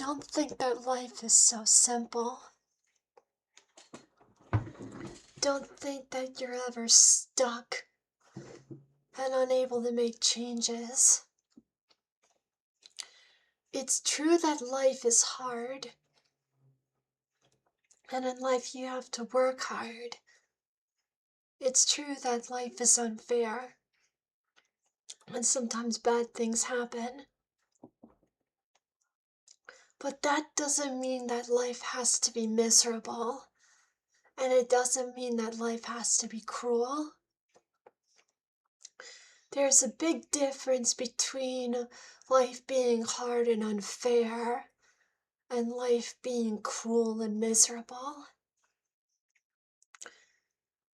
Don't think that life is so simple. Don't think that you're ever stuck and unable to make changes. It's true that life is hard, and in life you have to work hard. It's true that life is unfair, and sometimes bad things happen. But that doesn't mean that life has to be miserable, and it doesn't mean that life has to be cruel. There's a big difference between life being hard and unfair and life being cruel and miserable.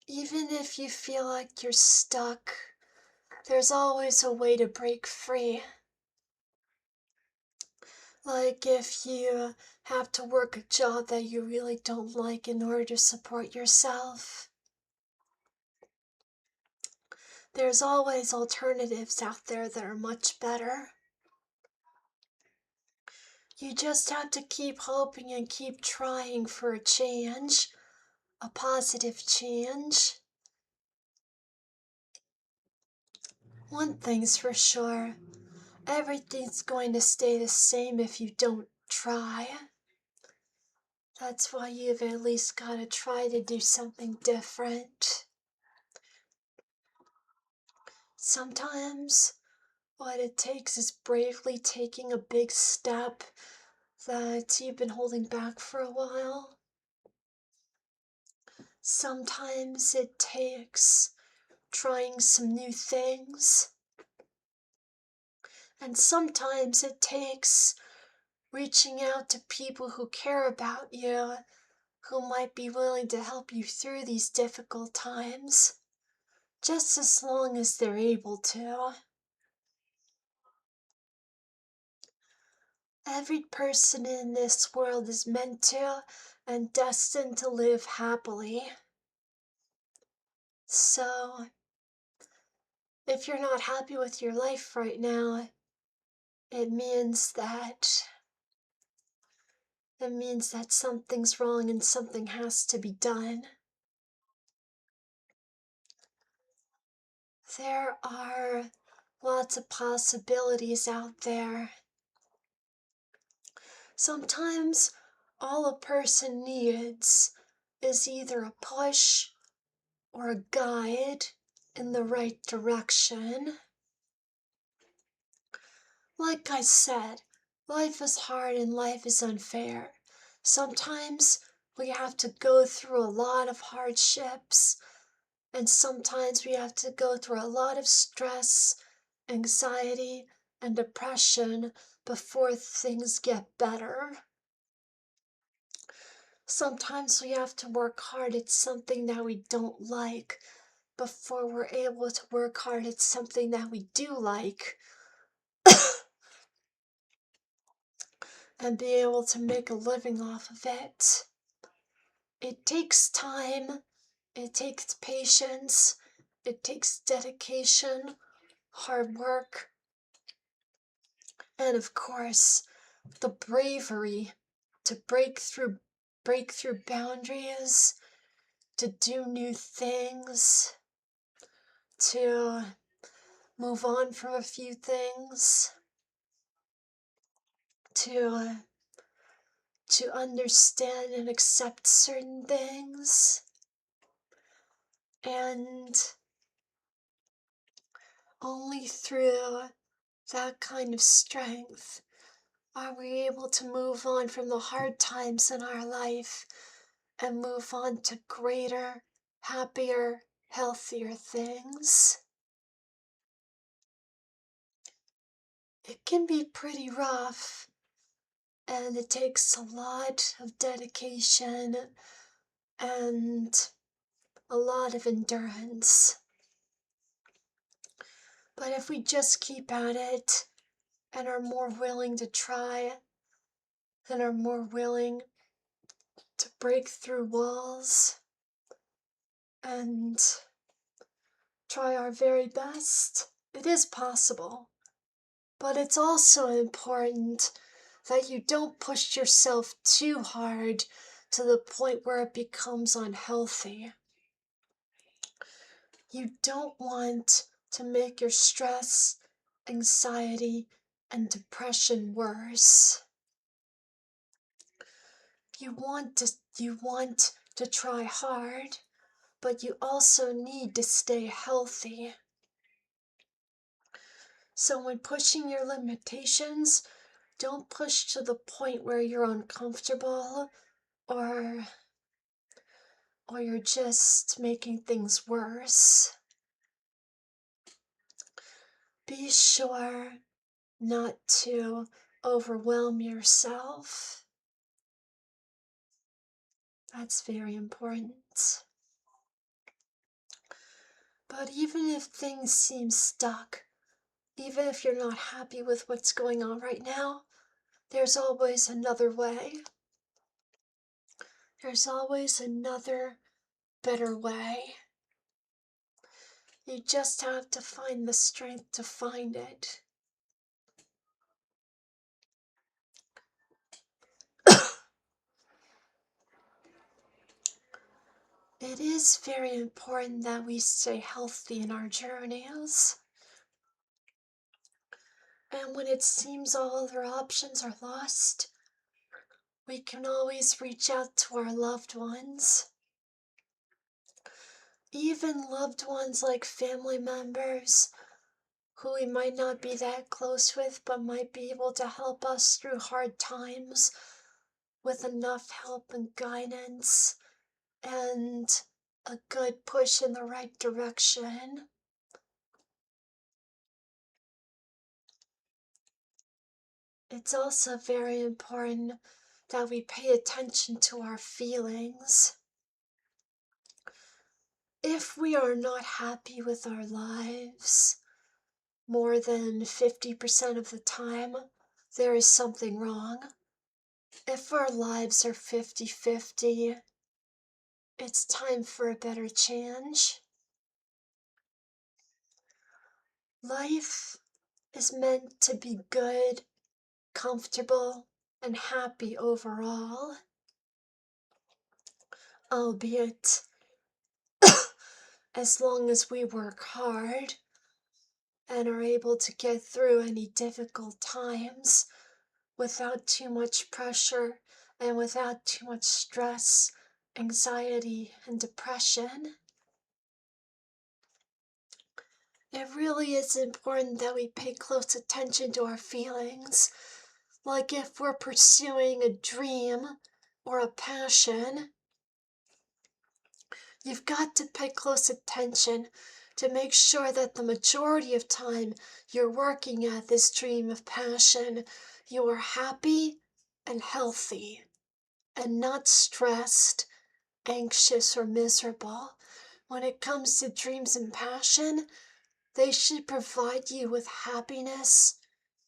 Even if you feel like you're stuck, there's always a way to break free. Like if you have to work a job that you really don't like in order to support yourself, there's always alternatives out there that are much better. You just have to keep hoping and keep trying for a change, a positive change. One thing's for sure, everything's going to stay the same if you don't try. That's why you've at least got to try to do something different. Sometimes what it takes is bravely taking a big step that you've been holding back for a while. Sometimes it takes trying some new things. And sometimes it takes reaching out to people who care about you, who might be willing to help you through these difficult times, just as long as they're able to. Every person in this world is meant to and destined to live happily. So, if you're not happy with your life right now, it means that something's wrong and something has to be done. There are lots of possibilities out there. Sometimes all a person needs is either a push or a guide in the right direction. Like I said, life is hard and life is unfair. Sometimes we have to go through a lot of hardships, and sometimes we have to go through a lot of stress, anxiety, and depression before things get better. Sometimes we have to work hard at something that we don't like before we're able to work hard at something that we do like and be able to make a living off of it. It takes time, it takes patience, it takes dedication, hard work, and of course, the bravery to break through boundaries, to do new things, to move on from a few things, to understand and accept certain things. And only through that kind of strength are we able to move on from the hard times in our life and move on to greater, happier, healthier things. It can be pretty rough, and it takes a lot of dedication and a lot of endurance. But if we just keep at it and are more willing to try and are more willing to break through walls and try our very best, it is possible. But it's also important that you don't push yourself too hard to the point where it becomes unhealthy. You don't want to make your stress, anxiety, and depression worse. You want to try hard, but you also need to stay healthy. So when pushing your limitations, don't push to the point where you're uncomfortable or you're just making things worse. Be sure not to overwhelm yourself. That's very important. But even if things seem stuck, even if you're not happy with what's going on right now, there's always another way. There's always another better way. You just have to find the strength to find it. It is very important that we stay healthy in our journeys. And when it seems all other options are lost, we can always reach out to our loved ones. Even loved ones like family members who we might not be that close with but might be able to help us through hard times with enough help and guidance and a good push in the right direction. It's also very important that we pay attention to our feelings. If we are not happy with our lives more than 50% of the time, there is something wrong. If our lives are 50-50, it's time for a better change. Life is meant to be good, comfortable, and happy overall, albeit as long as we work hard and are able to get through any difficult times without too much pressure and without too much stress, anxiety, and depression. It really is important that we pay close attention to our feelings, like if we're pursuing a dream or a passion. You've got to pay close attention to make sure that the majority of time you're working at this dream of passion, you are happy and healthy and not stressed, anxious, or miserable. When it comes to dreams and passion, they should provide you with happiness,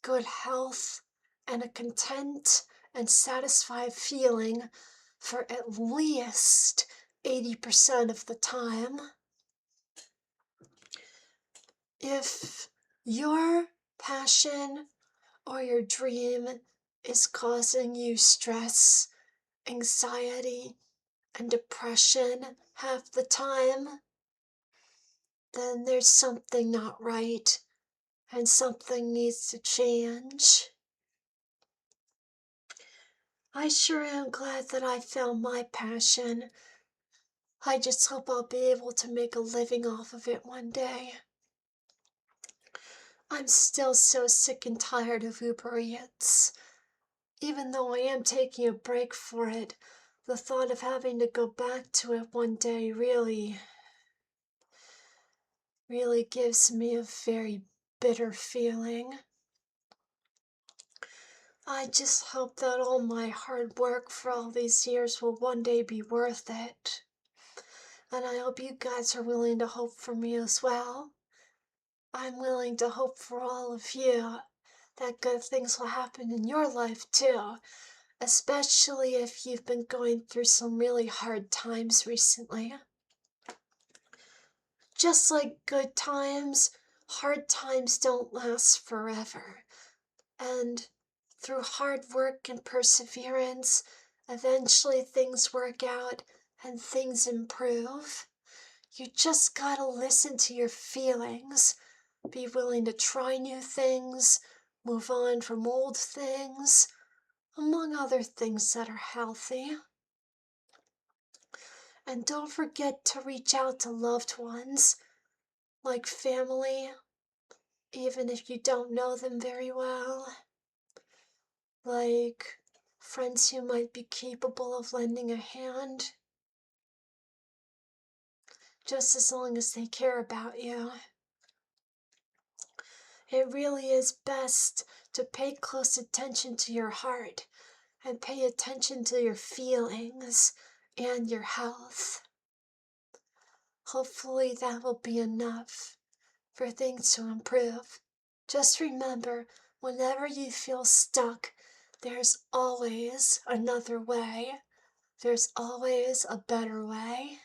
good health, and a content and satisfied feeling for at least 80% of the time. If your passion or your dream is causing you stress, anxiety, and depression half the time, then there's something not right and something needs to change. I sure am glad that I found my passion. I just hope I'll be able to make a living off of it one day. I'm still so sick and tired of Uber Eats. Even though I am taking a break for it, the thought of having to go back to it one day really gives me a very bitter feeling. I just hope that all my hard work for all these years will one day be worth it. And I hope you guys are willing to hope for me as well. I'm willing to hope for all of you that good things will happen in your life too, especially if you've been going through some really hard times recently. Just like good times, hard times don't last forever. And Through hard work and perseverance, eventually things work out and things improve. You just gotta listen to your feelings, be willing to try new things, move on from old things, among other things that are healthy. And don't forget to reach out to loved ones, like family, even if you don't know them very well, like friends who might be capable of lending a hand, just as long as they care about you. It really is best to pay close attention to your heart and pay attention to your feelings and your health. Hopefully, that will be enough for things to improve. Just remember, whenever you feel stuck, there's always another way. There's always a better way.